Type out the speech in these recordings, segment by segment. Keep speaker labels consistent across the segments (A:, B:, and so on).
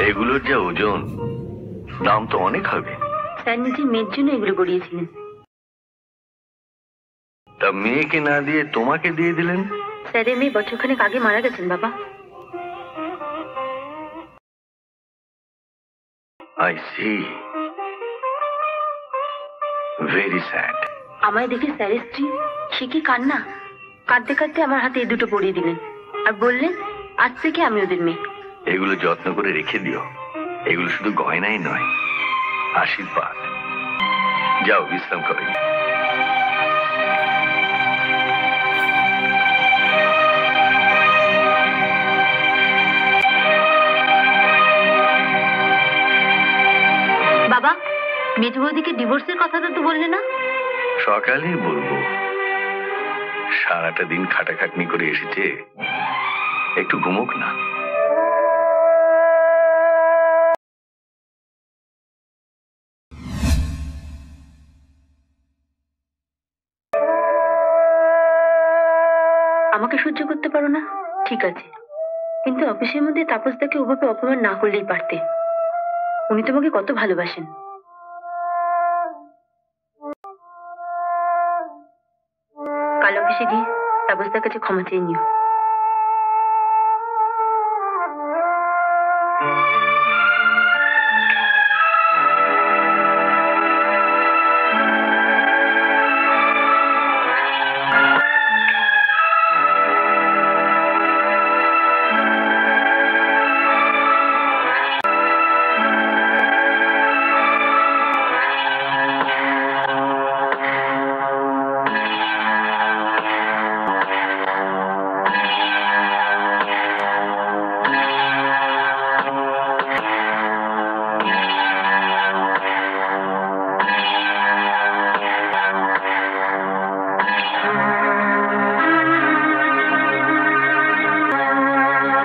A: এগুলোর যা ওজন, দাম তো অনেক হবে।
B: স্যার নিজের মেয়ের জন্য এগুলো গড়িয়েছিলেন।
A: তা মেয়েকে না দিয়ে তোমাকে দিয়ে দিলেন?
B: স্যারের মেয়ে বছরখানেক আগে মারা গেছেন বাবা।
A: I see. Very sad.
B: আমায় দেখে স্যারের স্ত্রী সে কি কান্না, কাঁদতে কাঁদতে আমার হাতে এই দুটো পরিয়ে দিলেন আর বললেন আজ থেকে আমি ওদের মেয়ে।
A: এগুলো যত্ন করে রেখে দিও। এগুলো শুধু গয়নাই নয়, আশীর্বাদ। যাও বিশ্রাম করো।
B: বাবা, মেজো বৌদিকে ডিভোর্সের কথাটা তো বললে না?
A: সকালেই বলবো। সারাটা দিন খাটাখাটনি করে এসেছে, একটু ঘুমোক না।
B: আমাকে সহ্য করতে পারো না, ঠিক আছে, কিন্তু অফিসের মধ্যে তাপসদাকে ওভাবে অপমান না করলেই পারতে। উনি তোমাকে কত ভালোবাসেন। কাল অফিসে গিয়ে তাপসদার কাছে ক্ষমা চেয়ে নিও।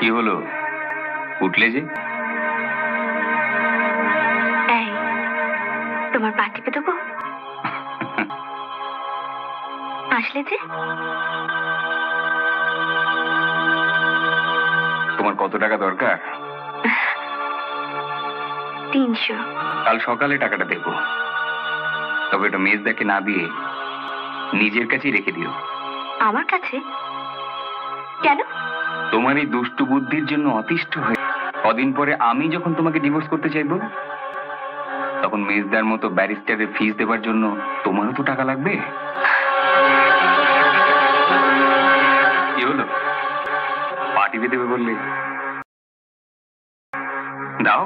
C: কি হলো, উঠলে যে?
B: তোমার পা টিপে দেবো? আসলে যে
C: তোমার কত টাকা দরকার?
B: 300।
C: কাল সকালে টাকাটা দেবো, তবে এটা মেজদাকে না দিয়ে নিজের কাছেই রেখে দিও।
B: আমার কাছে? কেন?
C: তোমার এই দুষ্টু বুদ্ধির জন্য অতিষ্ঠ হয়ে কদিন পরে আমি যখন তোমাকে ডিভোর্স করতে চাইবো, তখন মেজদার মতো ব্যারিস্টারের ফিস দেবার জন্য তোমারও তো টাকা লাগবে। কি হলো, পাঠিয়ে দেবে বললে? দাও।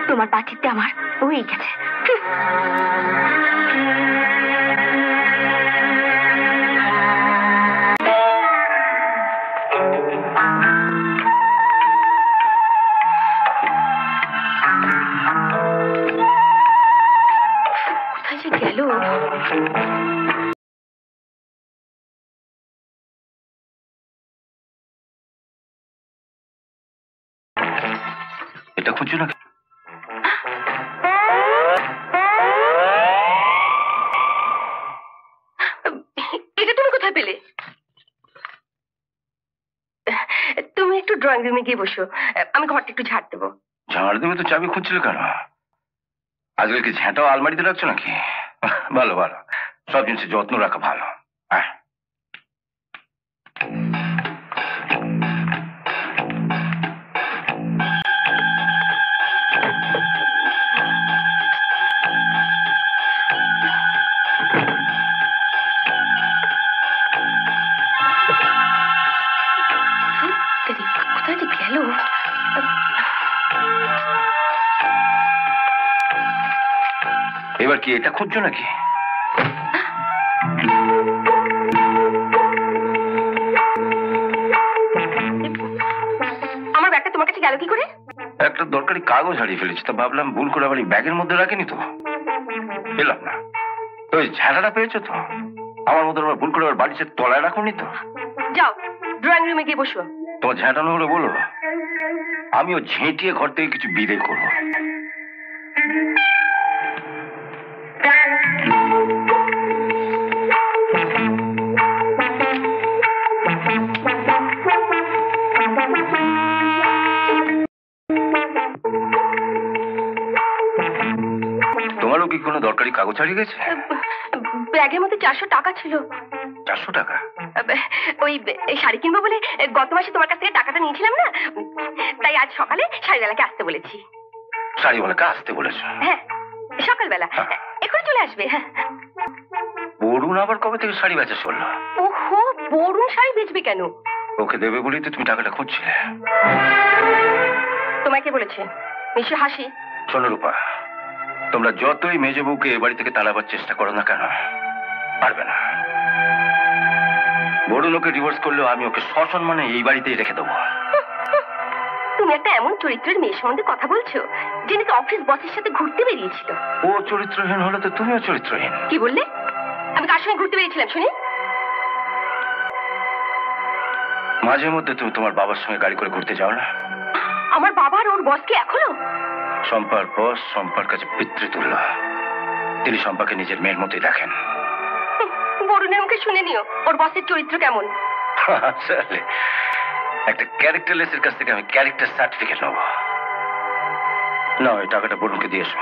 B: তোমার পাঠিতে আমার হয়ে গেছে। কোথায় যে গেল?
A: এটা খুঁজছো না?
B: এটা তুমি কোথায় পেলে? তুমি একটু ড্রয়িং রুমে গিয়ে বসো, আমি ঘরটা একটু ঝাড় দেবো।
A: ঝাড় দেবে তো চাবি খুঁজছিল কেন? আজকাল কি ঝ্যাঁটাও আলমারিতে রাখছো নাকি? ভালো ভালো, সব জিনিসের যত্ন রাখা ভালো। হ্যাঁ,
B: কোথায় যে গেল?
A: এবার কি এটা খুঁজছো নাকি?
B: আমার ব্যাগটা তোমার কাছে গেল কি করে?
A: একটা দরকারি কাগজ হারিয়ে ফেলেছি, তো ভাবলাম ভুল করে আবার এই ব্যাগের মধ্যে রাখিনি তো, পেলাম না। তো ওই ঝাঁটাটা পেয়েছো তো? আমার মতো আবার ভুল করে আবার বাড়িতে তলায় রাখুনি তো?
B: যাও ড্রয়িং রুমে গিয়ে বসো।
A: তোমার ঝাঁটানো হলে বলো, আমিও ঝেঁটিয়ে ঘর থেকে কিছু বিদে করবো। সরকারি কাগজ হারিয়ে গেছে?
D: ব্যাগের মধ্যে 400 টাকা ছিল।
A: 400 টাকা?
D: ওই এই শাড়ি কিনবো বলে গত মাসে তোমার কাছ থেকে টাকাটা নিয়েছিলাম না, তাই আজ সকালে শাড়িওয়ালাকে আসতে বলেছি।
A: শাড়িওয়ালাকে আসতে বলেছো?
D: হ্যাঁ, সকালবেলা। এখন চলে আসবে। হ্যাঁ।
A: বরুণ আবার কবে থেকে শাড়ি বেচা শুনলো?
D: ওহো, বরুণ শাড়ি বেচবে কেন?
A: ওকে দেবে বলেই তো তুমি টাকাটা খুঁজছিলে।
D: তোমায় কে বলেছে? মিশু হাসি।
A: শোনো রূপা, তোমরা যতই মেজ বউকে এ বাড়ি থেকে তাড়াবার চেষ্টা করো না কেন, পারবে না। বরুণ ওকে ডিভোর্স করলেও আমি ওকে সসম্মানে এই বাড়িতেই রেখে দেবো।
D: তুমি একটা এমন চরিত্রের মেয়ের সম্বন্ধে কথা বলছো যে নাকি অফিস বসের সাথে ঘুরতে বেরিয়েছিল।
A: ও চরিত্রহীন হলে তো তুমিও চরিত্রহীন।
D: কি বললে? আমি কার সঙ্গে ঘুরতে বেরিয়েছিলাম শুনি?
A: মাঝে মধ্যে তুমি তোমার বাবার সঙ্গে গাড়ি করে ঘুরতে যাও না?
D: আমার বাবা আর ওর বসকে এখনো?
A: শম্পার বস শম্পার কাছে পিতৃতুল্য। তিনি শম্পাকে নিজের মেয়ের মতোই দেখেন।
D: বরুণের মুখে শুনে নিও ওর বসের চরিত্র কেমন।
A: আসলে একটা ক্যারেক্টারলেসের কাছ থেকে আমি ক্যারেক্টার সার্টিফিকেট নেব না। ওই টাকাটা বরুণকে দিয়েছো।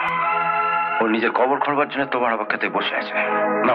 A: ও নিজের কবর খোঁড়বার জন্য তোমার অপেক্ষাতে বসে আছে। না,